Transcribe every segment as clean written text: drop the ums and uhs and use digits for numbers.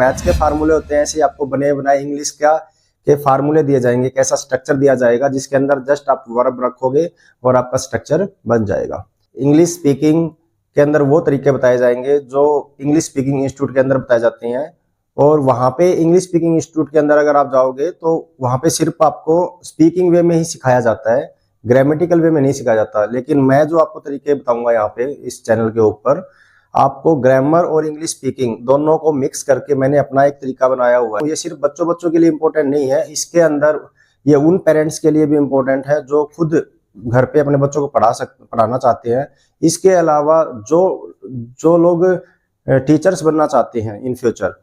Maths के फार्मूले होते हैं, ऐसे ही आपको बने बनाए इंग्लिश का के फार्मूले दिए जाएंगे, कैसा स्ट्रक्चर दिया जाएगा, जिसके अंदर जस्ट आप वर्ब रखोगे और आपका स्ट्रक्चर बन जाएगा। इंग्लिश स्पीकिंग के अंदर वो तरीके बताए जाएंगे जो इंग्लिश स्पीकिंग इंस्टीट्यूट के अंदर बताए जाते हैं, और वहां पे इंग्लिश स्पीकिंग इंस्टीट्यूट के अंदर अगर आप जाओगे तो वहां पे सिर्फ आपको स्पीकिंग वे में ही सिखाया जाता है, ग्रामेटिकल वे में नहीं सिखाया जाता। लेकिन मैं जो आपको तरीके बताऊंगा यहाँ पे इस चैनल के ऊपर, आपको ग्रामर और इंग्लिश स्पीकिंग दोनों को मिक्स करके मैंने अपना एक तरीका बनाया हुआ है। ये सिर्फ बच्चों के लिए इम्पोर्टेंट नहीं है, इसके अंदर ये उन पेरेंट्स के लिए भी इम्पोर्टेंट है जो खुद घर पे अपने बच्चों को पढ़ाना चाहते हैं। इसके अलावा जो लोग टीचर्स बनना चाहते हैं इन फ्यूचर,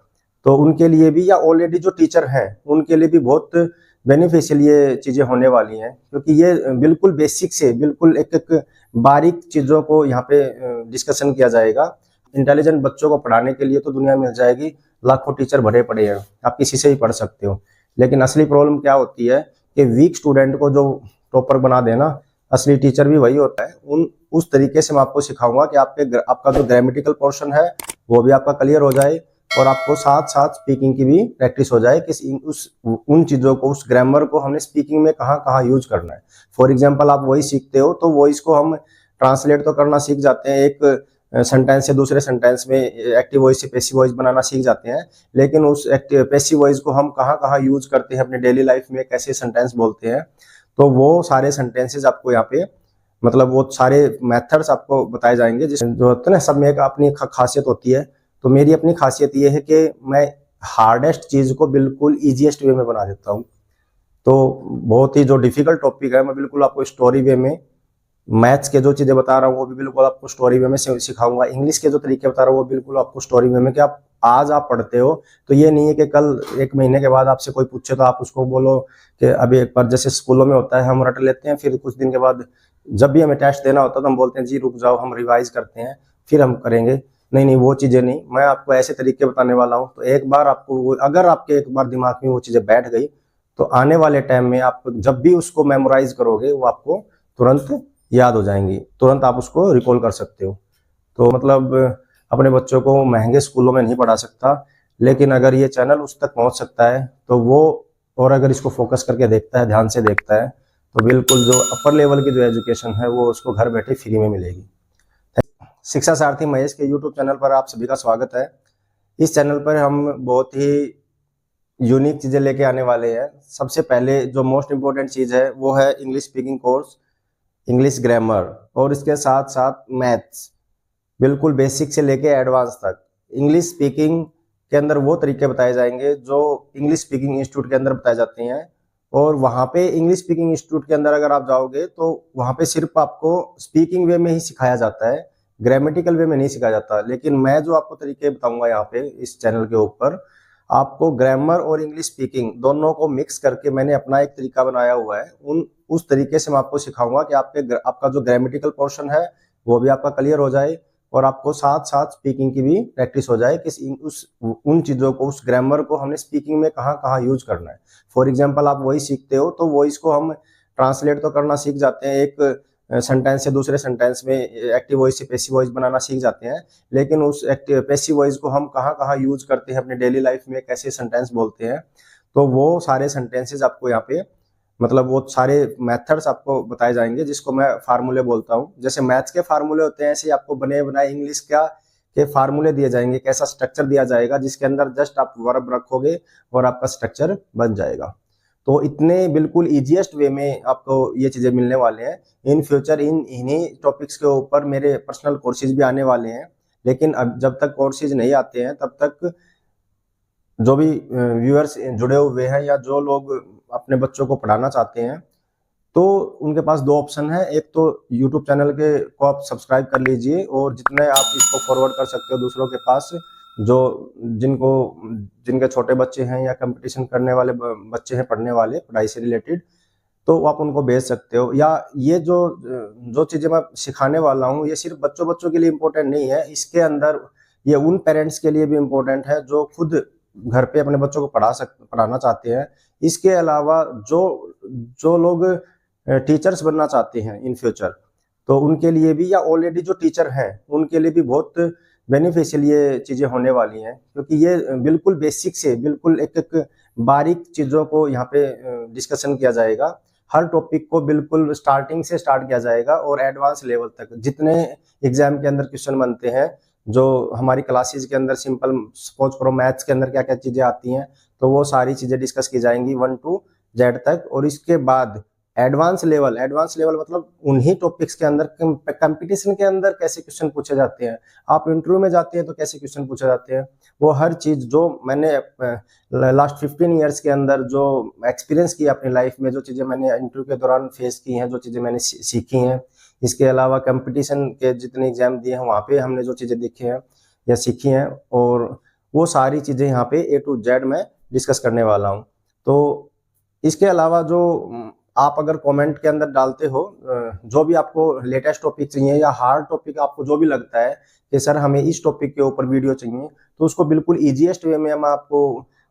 तो उनके लिए भी, या ऑलरेडी जो टीचर हैं उनके लिए भी बहुत बेनिफिशियल ये चीजें होने वाली हैं, क्योंकि ये बिल्कुल बेसिक से बिल्कुल एक बारीक चीजों को यहाँ पे डिस्कशन किया जाएगा। इंटेलिजेंट बच्चों को पढ़ाने के लिए तो दुनिया मिल जाएगी, लाखों टीचर भरे पड़े हैं, आप किसी से ही पढ़ सकते हो। लेकिन असली प्रॉब्लम क्या होती है कि वीक स्टूडेंट को जो टॉपर बना देना, असली टीचर भी वही होता है। उस तरीके से मैं आपको सिखाऊंगा कि आपका जो ग्रामेटिकल पोर्शन है वो भी आपका क्लियर हो जाए, और आपको साथ साथ स्पीकिंग की भी प्रैक्टिस हो जाए कि उन चीजों को, उस ग्रामर को हमने स्पीकिंग में कहाँ कहाँ यूज करना है। फॉर एग्जांपल आप वही सीखते हो तो वॉइस को हम ट्रांसलेट तो करना सीख जाते हैं, एक सेंटेंस से दूसरे सेंटेंस में एक्टिव वॉइस से पैसिव वॉइस बनाना सीख जाते हैं, लेकिन उस एक्टिव पैसिव वॉइस को हम कहाँ कहाँ यूज करते हैं अपने डेली लाइफ में, कैसे सेंटेंस बोलते हैं, तो वो सारे सेंटेंसेज आपको यहाँ पे, मतलब वो सारे मेथड्स आपको बताए जाएंगे। जो होता है ना, सब में एक अपनी खासियत होती है, तो मेरी अपनी खासियत ये है कि मैं हार्डेस्ट चीज को बिल्कुल इजीएस्ट वे में बना देता हूँ। तो बहुत ही जो डिफिकल्ट टॉपिक है मैं बिल्कुल आपको स्टोरी वे में, मैथ्स के जो चीजें बता रहा हूँ वो भी बिल्कुल आपको स्टोरी वे में सिखाऊंगा, इंग्लिश के जो तरीके बता रहा हूँ वो बिल्कुल आपको स्टोरी वे में, कि आप आज आप पढ़ते हो तो ये नहीं है कि कल एक महीने के बाद आपसे कोई पूछे तो आप उसको बोलो कि अभी एक बार, जैसे स्कूलों में होता है हम रट लेते हैं, फिर कुछ दिन के बाद जब भी हमें टेस्ट देना होता है तो हम बोलते हैं जी रुक जाओ, हम रिवाइज करते हैं फिर हम करेंगे। नहीं, वो चीजें नहीं, मैं आपको ऐसे तरीके बताने वाला हूँ। तो एक बार आपको, अगर आपके एक बार दिमाग में वो चीजें बैठ गई तो आने वाले टाइम में आप जब भी उसको मेमोराइज करोगे वो आपको तुरंत याद हो जाएंगी, तुरंत आप उसको रिकॉल कर सकते हो। तो मतलब अपने बच्चों को महंगे स्कूलों में नहीं पढ़ा सकता, लेकिन अगर ये चैनल उस तक पहुंच सकता है तो वो, और अगर इसको फोकस करके देखता है, ध्यान से देखता है, तो बिल्कुल जो अपर लेवल की जो एजुकेशन है वो उसको घर बैठे फ्री में मिलेगी। शिक्षा सारथी महेश के यूट्यूब चैनल पर आप सभी का स्वागत है। इस चैनल पर हम बहुत ही यूनिक चीजें लेके आने वाले हैं। सबसे पहले जो मोस्ट इम्पोर्टेंट चीज है वो है English speaking course, English grammar, और इसके साथ साथ मैथ्स, बिल्कुल बेसिक से लेके एडवांस तक। इंग्लिश स्पीकिंग के अंदर वो तरीके बताए जाएंगे जो इंग्लिश स्पीकिंग इंस्टीट्यूट के अंदर बताए जाते हैं, और वहां पे इंग्लिश स्पीकिंग इंस्टीट्यूट के अंदर अगर आप जाओगे तो वहां पे सिर्फ आपको स्पीकिंग वे में ही सिखाया जाता है, ग्रामेटिकल वे में नहीं सिखाया जाता। लेकिन मैं जो आपको तरीके बताऊंगा यहाँ पे इस चैनल के ऊपर, आपको ग्रामर और इंग्लिश स्पीकिंग दोनों को मिक्स करके मैंने अपना एक तरीका बनाया हुआ है। उस तरीके से मैं आपको सिखाऊंगा कि आपका जो ग्रामेटिकल पोर्शन है वो भी आपका क्लियर हो जाए, और आपको साथ साथ स्पीकिंग की भी प्रैक्टिस हो जाए कि उन चीजों को, उस ग्रामर को हमने स्पीकिंग में कहाँ कहाँ यूज करना है। फॉर एग्जाम्पल आप वही सीखते हो तो वॉइस को हम ट्रांसलेट तो करना सीख जाते हैं, एक सेंटेंस से दूसरे सेंटेंस में एक्टिव वॉइस से पैसिव वॉइस बनाना सीख जाते हैं, लेकिन उस एक्टिव पैसिव वॉइस को हम कहाँ कहाँ यूज करते हैं अपने डेली लाइफ में, कैसे सेंटेंस बोलते हैं, तो वो सारे सेंटेंसेज आपको यहाँ पे, मतलब वो सारे मेथड्स आपको बताए जाएंगे, जिसको मैं फार्मूले बोलता हूँ। जैसे मैथ्स के फार्मूले होते हैं, ऐसे ही आपको बने बनाए इंग्लिश के फार्मूले दिए जाएंगे, कैसा स्ट्रक्चर दिया जाएगा, जिसके अंदर जस्ट आप वर्ब रखोगे और आपका स्ट्रक्चर बन जाएगा। तो इतने बिल्कुल इजीएस्ट वे में आपको ये चीजें मिलने वाले हैं। इन फ्यूचर इन्हीं टॉपिक्स के ऊपर मेरे पर्सनल कोर्सेज भी आने वाले हैं, लेकिन अब जब तक कोर्सेज नहीं आते हैं तब तक जो भी व्यूअर्स जुड़े हुए हैं या जो लोग अपने बच्चों को पढ़ाना चाहते हैं, तो उनके पास दो ऑप्शन है। एक तो यूट्यूब चैनल को आप सब्सक्राइब कर लीजिए, और जितने आप इसको फॉरवर्ड कर सकते हो दूसरों के पास, जो जिनके छोटे बच्चे हैं या कंपटीशन करने वाले बच्चे हैं, पढ़ने वाले पढ़ाई से रिलेटेड, तो आप उनको भेज सकते हो। या ये जो चीजें मैं सिखाने वाला हूँ ये सिर्फ बच्चों के लिए इम्पोर्टेंट नहीं है, इसके अंदर ये उन पेरेंट्स के लिए भी इम्पोर्टेंट है जो खुद घर पे अपने बच्चों को पढ़ाना चाहते हैं। इसके अलावा जो लोग टीचर्स बनना चाहते हैं इन फ्यूचर, तो उनके लिए भी, या ऑलरेडी जो टीचर हैं उनके लिए भी बहुत बेनिफिशियल ये चीज़ें होने वाली हैं, क्योंकि ये बिल्कुल बेसिक से बिल्कुल एक एक बारीक चीज़ों को यहाँ पे डिस्कशन किया जाएगा। हर टॉपिक को बिल्कुल स्टार्टिंग से स्टार्ट किया जाएगा और एडवांस लेवल तक जितने एग्जाम के अंदर क्वेश्चन बनते हैं, जो हमारी क्लासेस के अंदर सिंपल सपोज करो मैथ्स के अंदर क्या क्या चीज़ें आती हैं, तो वो सारी चीज़ें डिस्कस की जाएंगी 1 to Z तक। और इसके बाद एडवांस लेवल मतलब उन्हीं टॉपिक्स के अंदर कंपटीशन के अंदर कैसे क्वेश्चन पूछे जाते हैं, आप इंटरव्यू में जाते हैं तो कैसे क्वेश्चन पूछे जाते हैं, वो हर चीज़ जो मैंने लास्ट 15 ईयर्स के अंदर जो एक्सपीरियंस किया अपनी लाइफ में, जो चीज़ें मैंने इंटरव्यू के दौरान फेस की हैं, जो चीज़ें मैंने सीखी हैं, इसके अलावा कंपटीशन के जितने एग्जाम दिए हैं वहाँ पे हमने जो चीज़ें देखी हैं या सीखी हैं, और वो सारी चीज़ें यहाँ पे A to Z में डिस्कस करने वाला हूँ। तो इसके अलावा जो आप अगर कमेंट के अंदर डालते हो जो भी आपको लेटेस्ट टॉपिक चाहिए या हार्ड टॉपिक आपको जो भी लगता है कि सर हमें इस टॉपिक के ऊपर वीडियो चाहिए, तो उसको बिल्कुल ईजीएस्ट वे में मैं आपको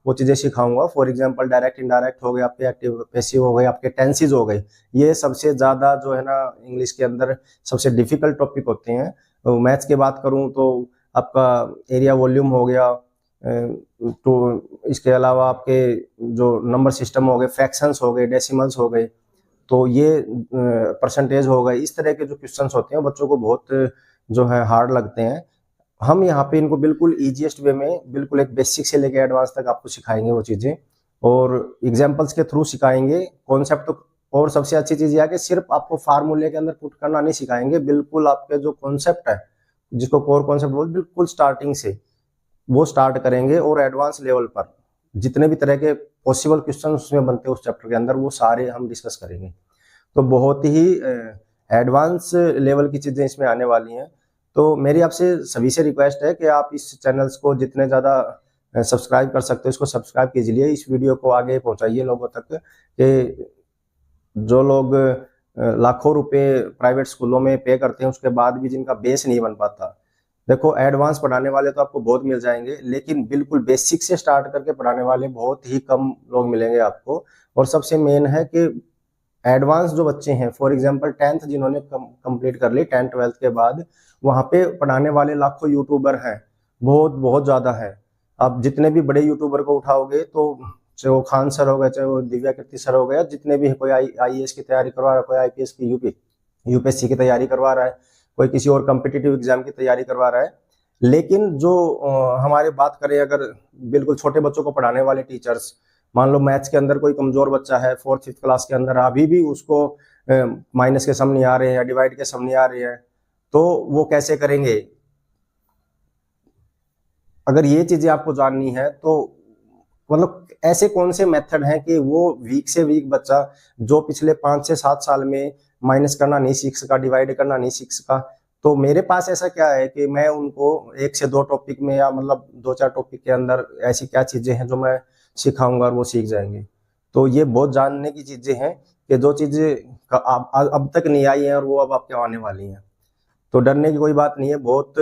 वो चीज़ें सिखाऊंगा। फॉर एग्जांपल डायरेक्ट इनडायरेक्ट हो गए, आपके एक्टिव पैसिव हो गए, आपके टेंसेज हो गए, ये सबसे ज़्यादा जो है ना इंग्लिश के अंदर सबसे डिफिकल्ट टॉपिक होते हैं। मैथ्स की बात करूँ तो आपका एरिया वॉल्यूम हो गया, तो इसके अलावा आपके जो नंबर सिस्टम हो गए, फ्रैक्शंस हो गए, डेसिमल्स हो गए, तो ये परसेंटेज हो गए, इस तरह के जो क्वेश्चंस होते हैं बच्चों को बहुत जो है हार्ड लगते हैं। हम यहाँ पे इनको बिल्कुल ईजीएस्ट वे में बिल्कुल एक बेसिक से लेकर एडवांस तक आपको सिखाएंगे वो चीज़ें, और एग्जाम्पल्स के थ्रू सिखाएंगे कॉन्सेप्ट। तो और सबसे अच्छी चीज़ यह है कि सिर्फ आपको फार्मूले के अंदर पुट करना नहीं सिखाएंगे, बिल्कुल आपके जो कॉन्सेप्ट है जिसको कोर कॉन्सेप्ट बोलते बिल्कुल स्टार्टिंग से वो स्टार्ट करेंगे, और एडवांस लेवल पर जितने भी तरह के पॉसिबल क्वेश्चन उसमें बनते हैं उस चैप्टर के अंदर वो सारे हम डिस्कस करेंगे। तो बहुत ही एडवांस लेवल की चीज़ें इसमें आने वाली हैं। तो मेरी आपसे सभी से रिक्वेस्ट है कि आप इस चैनल्स को जितने ज़्यादा सब्सक्राइब कर सकते हो इसको सब्सक्राइब कीजिए, इस वीडियो को आगे पहुंचाइए लोगों तक कि जो लोग लाखों रुपए प्राइवेट स्कूलों में पे करते हैं उसके बाद भी जिनका बेस नहीं बन पाता। देखो एडवांस पढ़ाने वाले तो आपको बहुत मिल जाएंगे, लेकिन बिल्कुल बेसिक से स्टार्ट करके पढ़ाने वाले बहुत ही कम लोग मिलेंगे आपको। और सबसे मेन है कि एडवांस जो बच्चे हैं, फॉर एग्जांपल 10th जिन्होंने कंप्लीट कर ली 10th 12th के बाद, वहाँ पे पढ़ाने वाले लाखों यूट्यूबर हैं, बहुत बहुत ज़्यादा है। आप जितने भी बड़े यूट्यूबर को उठाओगे, तो चाहे वो खान सर हो गए, चाहे वो दिव्या कीर्ति सर हो गया, जितने भी कोई IAS की तैयारी करवा रहा है, कोई IPS की UPSC की तैयारी करवा रहा है, कोई किसी और कॉम्पिटिटिव एग्जाम की तैयारी करवा रहा है। लेकिन जो हमारे बात करें अगर बिल्कुल छोटे बच्चों को पढ़ाने वाले टीचर्स, मान लो मैथ्स के अंदर कोई कमजोर बच्चा है 4th 5th क्लास के अंदर, अभी भी उसको माइनस के सम नहीं आ रहे हैं या डिवाइड के सम नहीं आ रहे हैं, तो वो कैसे करेंगे? अगर ये चीजें आपको जाननी है तो मतलब ऐसे कौन से मेथड हैं कि वो वीक से वीक बच्चा जो पिछले 5 से 7 साल में माइनस करना नहीं सीख सका, डिवाइड करना नहीं सीख सका, तो मेरे पास ऐसा क्या है कि मैं उनको 1 से 2 टॉपिक में या मतलब 2-4 टॉपिक के अंदर ऐसी क्या चीजें हैं जो मैं सिखाऊंगा और वो सीख जाएंगे। तो ये बहुत जानने की चीजें हैं कि जो चीजें अब तक नहीं आई हैं और वो अब आपके आने वाली हैं। तो डरने की कोई बात नहीं है। बहुत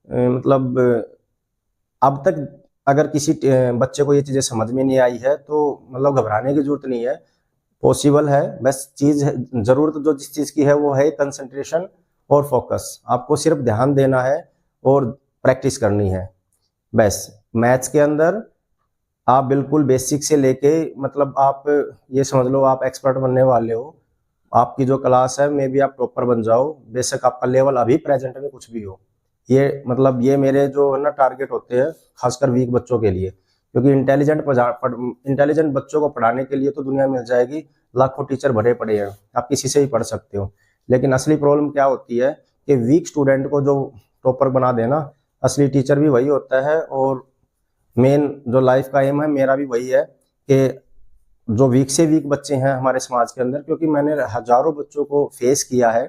मतलब अब तक अगर किसी बच्चे को ये चीजें समझ में नहीं आई है तो मतलब घबराने की जरूरत नहीं है, पॉसिबल है। बस चीज जरूरत जो जिस चीज की है वो है कंसंट्रेशन और फोकस। आपको सिर्फ ध्यान देना है और प्रैक्टिस करनी है बस। मैथ्स के अंदर आप बिल्कुल बेसिक से लेके मतलब आप ये समझ लो आप एक्सपर्ट बनने वाले हो। आपकी जो क्लास है मे भी आप टॉपर बन जाओ, बेशक आपका लेवल अभी प्रेजेंट में कुछ भी हो। ये मतलब ये मेरे जो है ना टारगेट होते हैं खासकर वीक बच्चों के लिए, क्योंकि इंटेलिजेंट बच्चों को पढ़ाने के लिए तो दुनिया मिल जाएगी, लाखों टीचर भरे पड़े हैं, आप किसी से ही पढ़ सकते हो। लेकिन असली प्रॉब्लम क्या होती है कि वीक स्टूडेंट को जो टॉपर बना देना, असली टीचर भी वही होता है। और मेन जो लाइफ का एम है मेरा भी वही है कि जो वीक से वीक बच्चे हैं हमारे समाज के अंदर, क्योंकि मैंने हजारों बच्चों को फेस किया है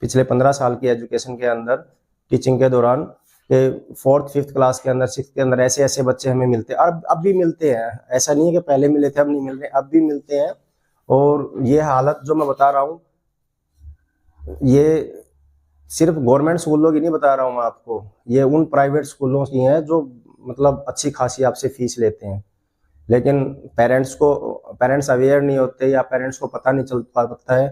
पिछले 15 साल की एजुकेशन के अंदर, टीचिंग के दौरान, कि 4th 5th क्लास के अंदर 6th के अंदर ऐसे ऐसे बच्चे हमें मिलते हैं। अब भी मिलते हैं, ऐसा नहीं है कि पहले मिले थे अब नहीं मिल रहे, अब भी मिलते हैं। और ये हालत जो मैं बता रहा हूँ ये सिर्फ गवर्नमेंट स्कूलों की नहीं बता रहा हूँ मैं आपको, ये उन प्राइवेट स्कूलों की है जो मतलब अच्छी खासी आपसे फीस लेते हैं। लेकिन पेरेंट्स अवेयर नहीं होते या पेरेंट्स को पता नहीं चल पाता है।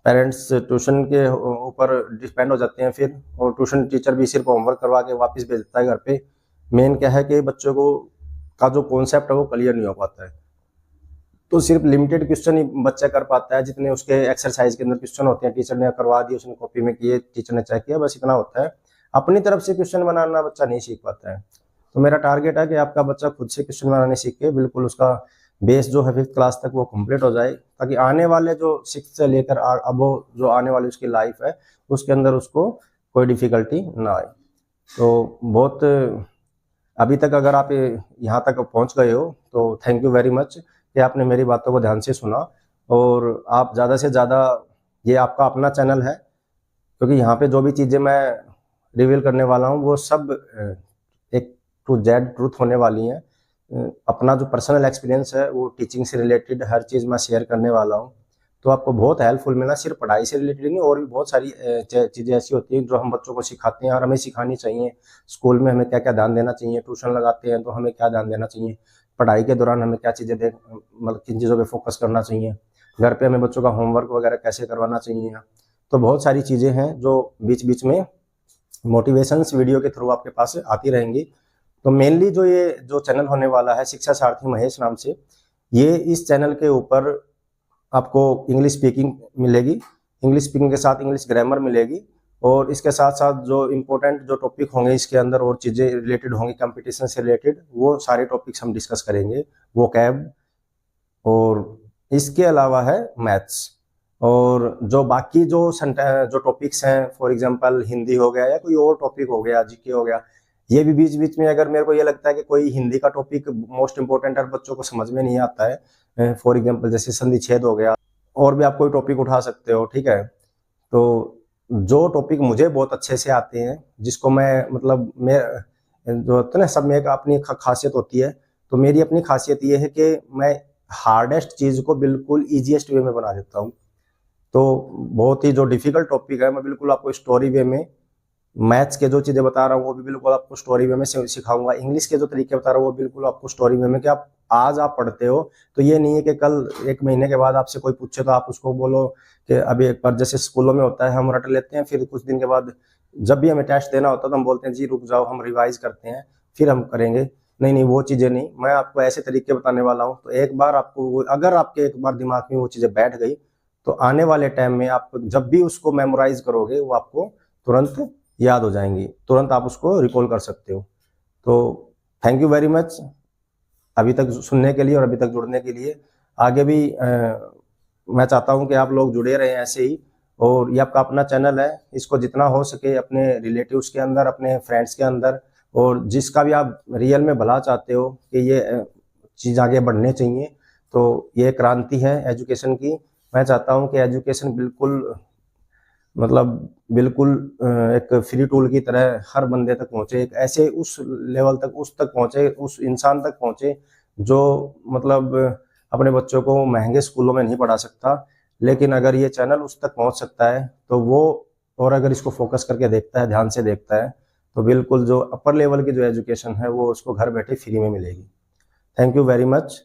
पेरेंट्स ट्यूशन के ऊपर डिपेंड हो जाते हैं फिर, और ट्यूशन टीचर भी सिर्फ होमवर्क करवा के वापस भेज देता है घर पे। मेन क्या है कि बच्चों को का जो कॉन्सेप्ट है वो क्लियर नहीं हो पाता है, तो सिर्फ लिमिटेड क्वेश्चन ही बच्चा कर पाता है, जितने उसके एक्सरसाइज के अंदर क्वेश्चन होते हैं टीचर ने करवा दिए, उसने कॉपी में किए, टीचर ने चेक किया, बस इतना होता है। अपनी तरफ से क्वेश्चन बनाना बच्चा नहीं सीख पाता है। तो मेरा टारगेट है कि आपका बच्चा खुद से क्वेश्चन बनाने सीखे, बिल्कुल उसका बेस जो है 5th क्लास तक वो कंप्लीट हो जाए, ताकि आने वाले जो 6th से लेकर अब जो आने वाली उसकी लाइफ है उसके अंदर उसको कोई डिफिकल्टी ना आए। तो बहुत अभी तक अगर आप यहाँ तक पहुँच गए हो तो थैंक यू वेरी मच कि आपने मेरी बातों को ध्यान से सुना, और आप ज़्यादा से ज़्यादा, ये आपका अपना चैनल है, क्योंकि यहाँ पे जो भी चीज़ें मैं रिवील करने वाला हूँ वो सब एक टू जेड ट्रूथ होने वाली हैं। अपना जो पर्सनल एक्सपीरियंस है वो टीचिंग से रिलेटेड हर चीज़ मैं शेयर करने वाला हूँ, तो आपको बहुत हेल्पफुल मिला। सिर्फ पढ़ाई से रिलेटेड नहीं, और भी बहुत सारी चीज़ें ऐसी होती हैं जो हम बच्चों को सिखाते हैं और हमें सिखानी चाहिए। स्कूल में हमें क्या क्या ध्यान देना चाहिए, ट्यूशन लगाते हैं तो हमें क्या ध्यान देना चाहिए, पढ़ाई के दौरान हमें क्या चीज़ें मतलब किन चीज़ों पे फोकस करना चाहिए, घर पे हमें बच्चों का होमवर्क वगैरह कैसे करवाना चाहिए। तो बहुत सारी चीज़ें हैं जो बीच बीच में मोटिवेशंस वीडियो के थ्रू आपके पास आती रहेंगी। तो मेनली जो चैनल होने वाला है शिक्षा सारथी महेश नाम से, ये इस चैनल के ऊपर आपको इंग्लिश स्पीकिंग मिलेगी, इंग्लिश स्पीकिंग के साथ इंग्लिश ग्रामर मिलेगी, और इसके साथ साथ जो इम्पोर्टेंट जो टॉपिक होंगे इसके अंदर और चीज़ें रिलेटेड होंगी कंपटीशन से रिलेटेड, वो सारे टॉपिक्स हम डिस्कस करेंगे। वोकैब, और इसके अलावा है मैथ्स, और जो बाकी जो टॉपिक्स हैं, फॉर एग्जांपल हिंदी हो गया या कोई और टॉपिक हो गया, जीके हो गया, ये भी बीच बीच में अगर मेरे को ये लगता है कि कोई हिंदी का टॉपिक मोस्ट इंपॉर्टेंट है बच्चों को समझ में नहीं आता है, फॉर एग्जांपल जैसे संधि छेद हो गया, और भी आप कोई टॉपिक उठा सकते हो, ठीक है। तो जो टॉपिक मुझे बहुत अच्छे से आते हैं, जिसको मैं मतलब मैं जो होता है ना, सब में एक अपनी खासियत होती है, तो मेरी अपनी खासियत ये है कि मैं हार्डेस्ट चीज़ को बिल्कुल ईजीएस्ट वे में बना देता हूँ। तो बहुत ही जो डिफिकल्ट टॉपिक है मैं बिल्कुल आपको स्टोरी वे में, मैथ्स के जो चीज़ें बता रहा हूँ वो भी बिल्कुल आपको स्टोरी वे में सिखाऊंगा, इंग्लिश के जो तरीके बता रहा हूँ वो बिल्कुल आपको स्टोरी वे में, कि आप आज आप पढ़ते हो तो ये नहीं है कि कल 1 महीने के बाद आपसे कोई पूछे तो आप उसको बोलो कि अभी एक बार, जैसे स्कूलों में होता है हम रट लेते हैं, फिर कुछ दिन के बाद जब भी हमें टेस्ट देना होता है तो हम बोलते हैं जी रुक जाओ हम रिवाइज करते हैं फिर हम करेंगे। नहीं नहीं, वो चीज़ें नहीं, मैं आपको ऐसे तरीके बताने वाला हूँ, तो एक बार आपको अगर आपके एक बार दिमाग में वो चीज़ें बैठ गई तो आने वाले टाइम में आप जब भी उसको मेमोराइज करोगे वो आपको तुरंत याद हो जाएंगी, तुरंत आप उसको रिकॉल कर सकते हो। तो थैंक यू वेरी मच अभी तक सुनने के लिए और अभी तक जुड़ने के लिए। आगे भी मैं चाहता हूं कि आप लोग जुड़े रहें ऐसे ही, और ये आपका अपना चैनल है, इसको जितना हो सके अपने रिलेटिव्स के अंदर, अपने फ्रेंड्स के अंदर, और जिसका भी आप रियल में भला चाहते हो कि ये चीज़ आगे बढ़ने चाहिए, तो ये क्रांति है एजुकेशन की। मैं चाहता हूं कि एजुकेशन बिल्कुल मतलब बिल्कुल एक फ्री टूल की तरह हर बंदे तक पहुंचे, एक ऐसे उस लेवल तक उस तक पहुंचे, उस इंसान तक पहुंचे जो मतलब अपने बच्चों को महंगे स्कूलों में नहीं पढ़ा सकता, लेकिन अगर ये चैनल उस तक पहुंच सकता है तो वो, और अगर इसको फोकस करके देखता है, ध्यान से देखता है, तो बिल्कुल जो अपर लेवल की जो एजुकेशन है वो उसको घर बैठे फ्री में मिलेगी। Thank you very much.